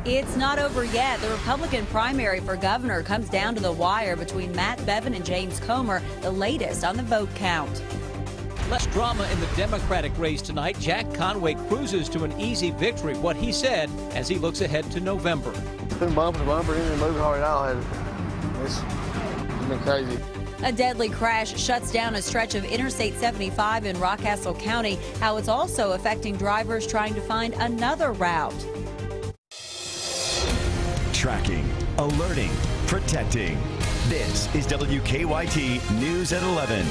It's not over yet. The Republican primary for governor comes down to the wire between Matt Bevin and James Comer, the latest on the vote count. Less drama in the Democratic race tonight. Jack Conway cruises to an easy victory, what he said as he looks ahead to November. It's been bumper to bumper, even moving hard out. It's been crazy. A deadly crash shuts down a stretch of Interstate 75 in Rockcastle County. How it's also affecting drivers trying to find another route. Tracking, alerting, protecting. This is WKYT News at 11.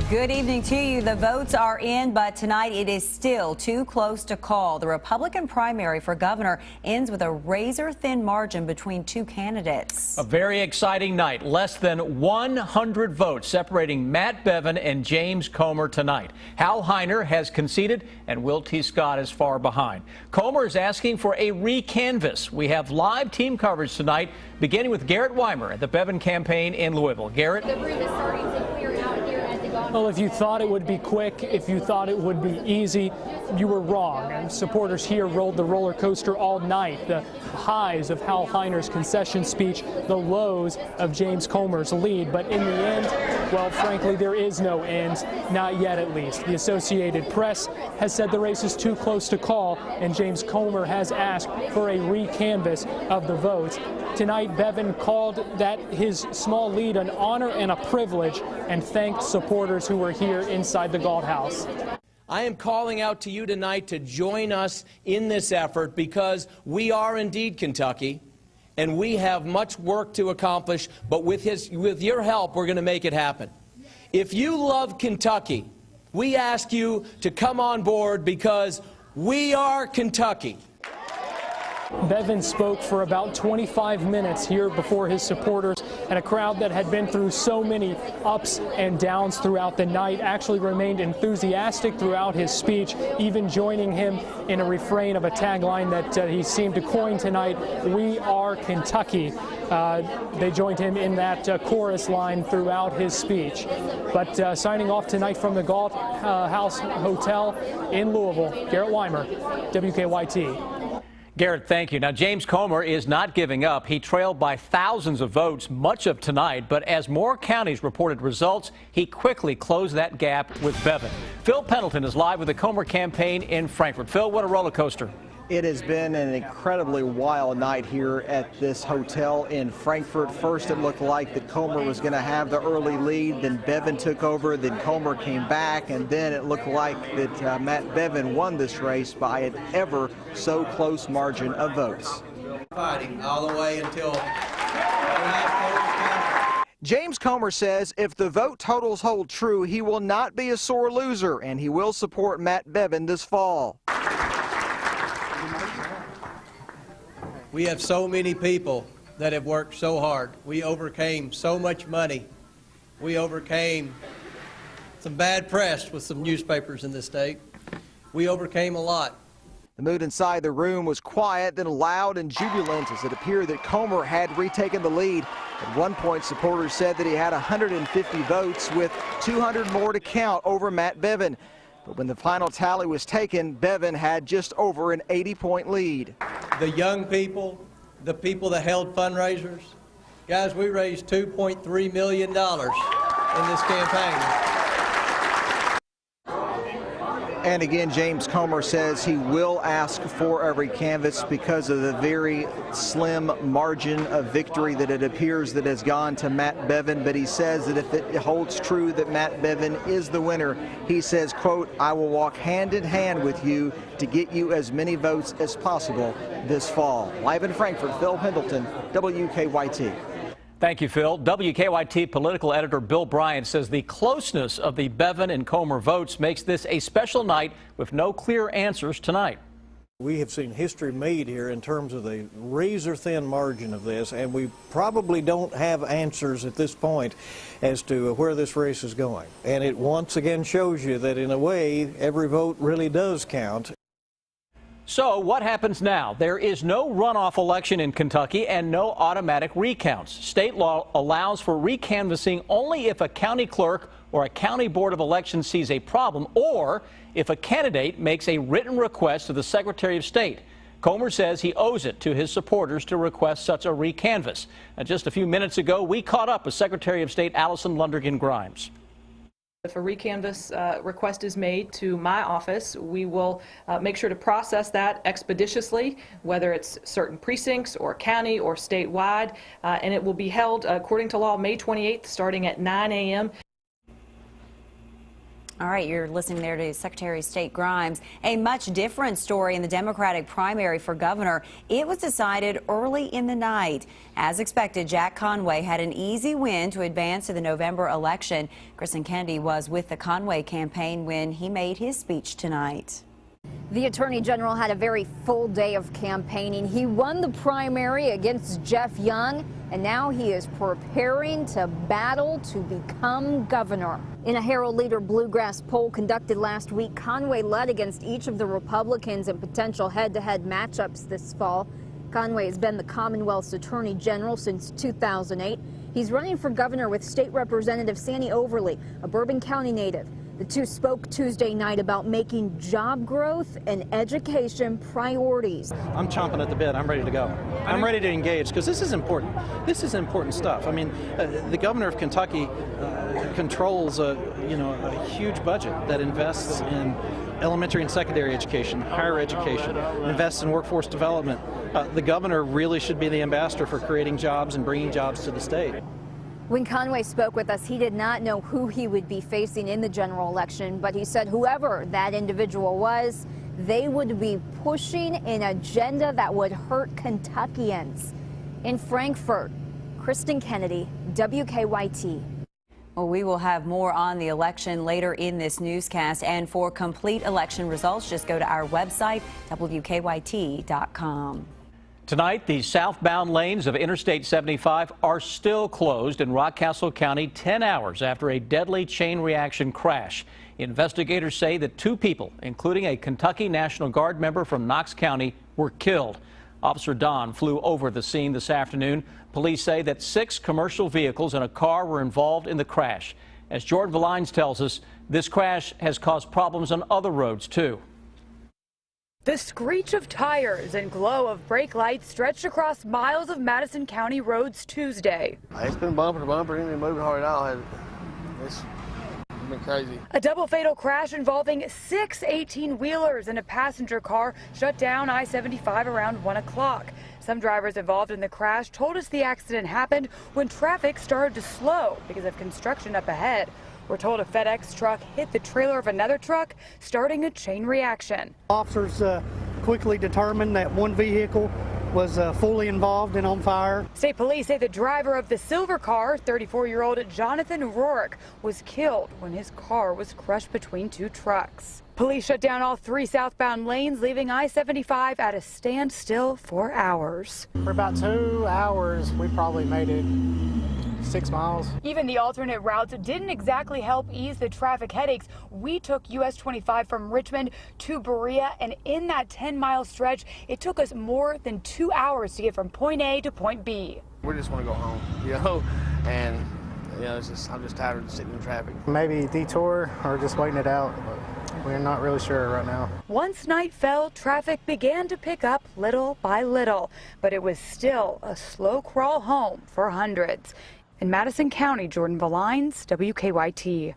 Good evening to you. The votes are in, but tonight it is still too close to call. The Republican primary for governor ends with a razor-thin margin between two candidates. A very exciting night. Less than 100 votes separating Matt Bevin and James Comer tonight. Hal Heiner has conceded, and Will T. Scott is far behind. Comer is asking for a recanvass. We have live team coverage tonight, beginning with Garrett Weimer at the Bevin campaign in Louisville. Garrett? The room is starting to clear out here at the golf. Well, if you thought it would be quick, if you thought it would be easy, you were wrong. And supporters here rode the roller coaster all night. The highs of Hal Heiner's concession speech, the lows of James Comer's lead. But in the end, well, frankly, there is no end, not yet at least. The Associated Press has said the race is too close to call, and James Comer has asked for a recanvass of the votes. Tonight, Bevin called that his small lead an honor and a privilege and thanked supporters who were here inside the Galt House. I am calling out to you tonight to join us in this effort because we are indeed Kentucky and we have much work to accomplish, but with your help, we're going to make it happen. If you love Kentucky, we ask you to come on board because we are Kentucky. Bevin spoke for about 25 minutes here before his supporters, and a crowd that had been through so many ups and downs throughout the night actually remained enthusiastic throughout his speech, even joining him in a refrain of a tagline that he seemed to coin tonight, "We are Kentucky." They joined him in that chorus line throughout his speech. But signing off tonight from the Galt House Hotel in Louisville, Garrett Weimer, WKYT. Garrett, thank you. Now, James Comer is not giving up. He trailed by thousands of votes much of tonight, but as more counties reported results, he quickly closed that gap with Bevin. Phil Pendleton is live with the Comer campaign in Frankfort. Phil, what a roller coaster. It has been an incredibly wild night here at this hotel in Frankfort. First, it looked like that Comer was going to have the early lead. Then Bevin took over. Then Comer came back. And then it looked like that Matt Bevin won this race by an ever so close margin of votes. Fighting all the way until James Comer says if the vote totals hold true, he will not be a sore loser, and he will support Matt Bevin this fall. we have so many people that have worked so hard. We overcame so much money. We overcame some bad press with some newspapers in this state. We overcame a lot. The mood inside the room was quiet, then loud and jubilant as it appeared that Comer had retaken the lead. At one point, supporters said that he had 150 votes with 200 more to count over Matt Bevin. But when the final tally was taken, Bevin had just over an 80-point lead. The young people, the people that held fundraisers, guys, we raised $2.3 million in this campaign. And again, James Comer says he will ask for every canvass because of the very slim margin of victory that it appears that has gone to Matt Bevin. But he says that if it holds true that Matt Bevin is the winner, he says, quote, "I will walk hand in hand with you to get you as many votes as possible this fall." Live in Frankfort, Phil Pendleton, WKYT. Thank you, Phil. WKYT political editor Bill Bryant says the closeness of the Bevin and Comer votes makes this a special night with no clear answers tonight. We have seen history made here in terms of the razor-thin margin of this, and we probably don't have answers at this point as to where this race is going. And it once again shows you that, in a way, every vote really does count. So what happens now? There is no runoff election in Kentucky and no automatic recounts. State law allows for recanvassing only if a county clerk or a county board of elections sees a problem or if a candidate makes a written request to the Secretary of State. Comer says he owes it to his supporters to request such a recanvass. And just a few minutes ago, we caught up with Secretary of State Allison Lundergan Grimes. If a recanvass request is made to my office, we will make sure to process that expeditiously, whether it's certain precincts or county or statewide, and it will be held according to law May 28th starting at 9 a.m. All right, you're listening there to Secretary of State Grimes. A much different story in the Democratic primary for governor. It was decided early in the night. As expected, Jack Conway had an easy win to advance to the November election. Kristen Kennedy was with the Conway campaign when he made his speech tonight. The Attorney General had a very full day of campaigning. He won the primary against Jeff Young, and now he is preparing to battle to become governor. In a Herald Leader Bluegrass poll conducted last week, Conway led against each of the Republicans in potential head-to-head matchups this fall. Conway has been the Commonwealth's Attorney General since 2008. He's running for governor with State Representative Sandy Overly, a Bourbon County native. The two spoke Tuesday night about making job growth and education priorities. I'm chomping at the bit. I'm ready to go. I'm ready to engage because this is important. This is important stuff. I mean, the governor of Kentucky controls a huge budget that invests in elementary and secondary education, higher education, invests in workforce development. The governor really should be the ambassador for creating jobs and bringing jobs to the state. When Conway spoke with us, he did not know who he would be facing in the general election, but he said whoever that individual was, they would be pushing an agenda that would hurt Kentuckians. In Frankfort, Kristen Kennedy, WKYT. Well, we will have more on the election later in this newscast. And for complete election results, just go to our website, WKYT.com. Tonight, the southbound lanes of Interstate 75 are still closed in Rockcastle County 10 hours after a deadly chain reaction crash. Investigators say that 2 people, including a Kentucky National Guard member from Knox County, were killed. Officer Don flew over the scene this afternoon. Police say that 6 commercial vehicles and a car were involved in the crash. As Jordan Valines tells us, this crash has caused problems on other roads, too. The screech of tires and glow of brake lights stretched across miles of Madison County roads Tuesday. It's been bumper to bumper, and moving hard out. It's been crazy. A double fatal crash involving 6 18-wheelers and a passenger car shut down I-75 around 1 o'clock. Some drivers involved in the crash told us the accident happened when traffic started to slow because of construction up ahead. We're told a FedEx truck hit the trailer of another truck, starting a chain reaction. Officers quickly determined that one vehicle was fully involved and on fire. State police say the driver of the silver car, 34-year-old Jonathan Rourke, was killed when his car was crushed between 2 trucks. Police shut down all 3 southbound lanes, leaving I-75 at a standstill for hours. For about 2 hours, we probably made it 6 miles. Even the alternate routes didn't exactly help ease the traffic headaches. We took US 25 from Richmond to Berea, and in that 10-mile stretch, it took us more than 2 hours to get from point A to point B. We just want to go home, and I'm just tired of sitting in traffic. Maybe detour or just waiting it out. We're not really sure right now. Once night fell, traffic began to pick up little by little, but it was still a slow crawl home for hundreds. In Madison County, Jordan Valines, WKYT.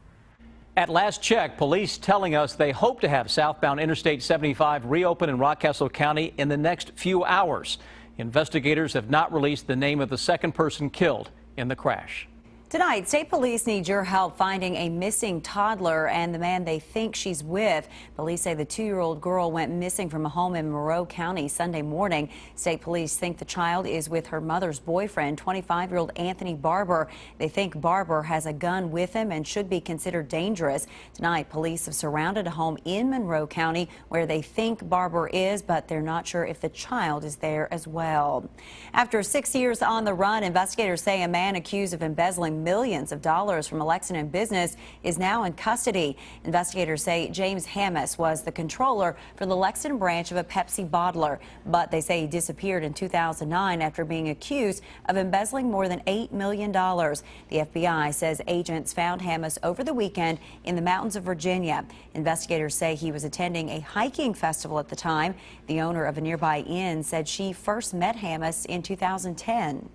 At last check, police telling us they hope to have southbound Interstate 75 reopen in Rockcastle County in the next few hours. Investigators have not released the name of the second person killed in the crash. Tonight, state police need your help finding a missing toddler and the man they think she's with. Police say the 2-year-old girl went missing from a home in Monroe County Sunday morning. State police think the child is with her mother's boyfriend, 25-year-old Anthony Barber. They think Barber has a gun with him and should be considered dangerous. Tonight, police have surrounded a home in Monroe County where they think Barber is, but they're not sure if the child is there as well. After 6 years on the run, investigators say a man accused of embezzling embezzling millions of dollars from a Lexington business, is now in custody. Investigators say James Hammis was the controller for the Lexington branch of a Pepsi bottler, but they say he disappeared in 2009 after being accused of embezzling more than $8 million. The FBI says agents found Hammis over the weekend in the mountains of Virginia. Investigators say he was attending a hiking festival at the time. The owner of a nearby inn said she first met Hammis in 2010.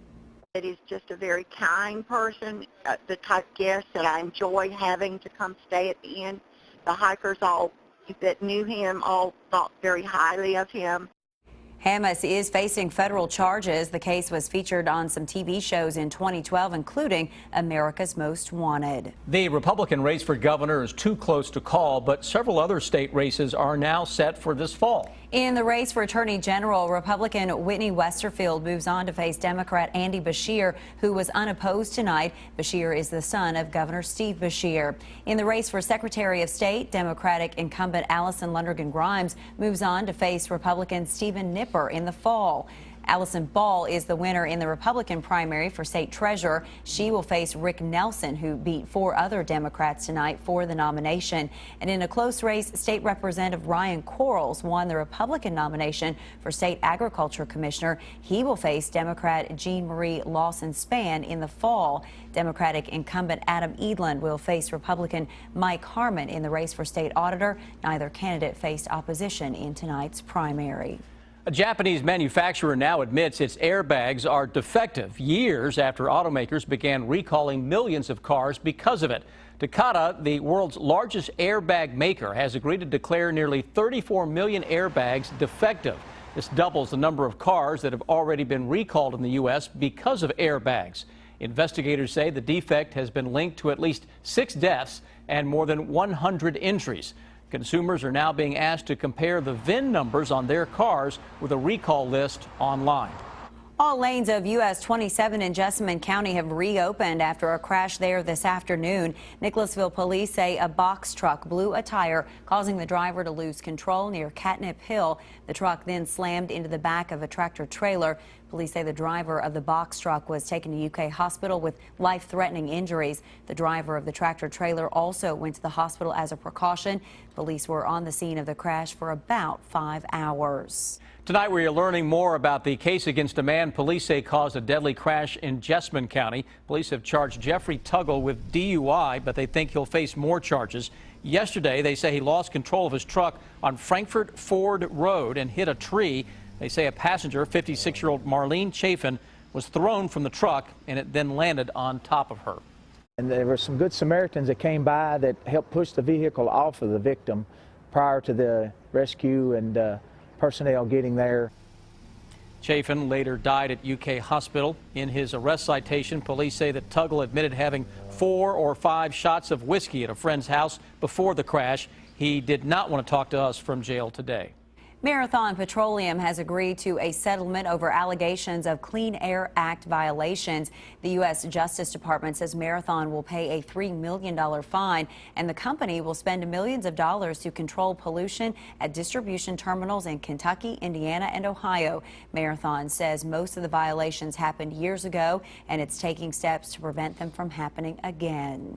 He's just a very kind person, the type of guest that I enjoy having to come stay at the inn. The hikers all that knew him all thought very highly of him. Hammis is facing federal charges. The case was featured on some TV shows in 2012, including America's Most Wanted. The Republican race for governor is too close to call, but several other state races are now set for this fall. In the race for Attorney General, Republican Whitney Westerfield moves on to face Democrat Andy Beshear, who was unopposed tonight. Beshear is the son of Governor Steve Beshear. In the race for Secretary of State, Democratic incumbent Allison Lundergan Grimes moves on to face Republican Stephen Nipper in the fall. Allison Ball is the winner in the Republican primary for state treasurer. She will face Rick Nelson, who beat 4 other Democrats tonight for the nomination. And in a close race, State Representative Ryan Quarles won the Republican nomination for state agriculture commissioner. He will face Democrat Jean Marie Lawson Spann in the fall. Democratic incumbent Adam Edlund will face Republican Mike Harmon in the race for state auditor. Neither candidate faced opposition in tonight's primary. A Japanese manufacturer now admits its airbags are defective years after automakers began recalling millions of cars because of it. Takata, the world's largest airbag maker, has agreed to declare nearly 34 million airbags defective. This doubles the number of cars that have already been recalled in the U.S. because of airbags. Investigators say the defect has been linked to at least 6 deaths and more than 100 injuries. Consumers are now being asked to compare the VIN numbers on their cars with a recall list online. All lanes of US 27 in Jessamine County have reopened after a crash there this afternoon. Nicholasville police say a box truck blew a tire, causing the driver to lose control near Catnip Hill. The truck then slammed into the back of a tractor trailer. Police say the driver of the box truck was taken to UK hospital with life-threatening injuries. The driver of the tractor trailer also went to the hospital as a precaution. Police were on the scene of the crash for about 5 hours. Tonight we are learning more about the case against a man police say caused a deadly crash in Jessamine County. Police have charged Jeffrey Tuggle with DUI, but they think he'll face more charges. Yesterday, they say he lost control of his truck on Frankfort Ford Road and hit a tree. They say a passenger, 56-year-old Marlene Chafin, was thrown from the truck and it then landed on top of her. And there were some good Samaritans that came by that helped push the vehicle off of the victim prior to the rescue and personnel getting there. Chafin later died at UK hospital. In his arrest citation, police say that Tuggle admitted having 4 or 5 shots of whiskey at a friend's house before the crash. He did not want to talk to us from jail today. Marathon Petroleum has agreed to a settlement over allegations of Clean Air Act violations. The U.S. Justice Department says Marathon will pay a $3 million fine, and the company will spend millions of dollars to control pollution at distribution terminals in Kentucky, Indiana, and Ohio. Marathon says most of the violations happened years ago, and it's taking steps to prevent them from happening again.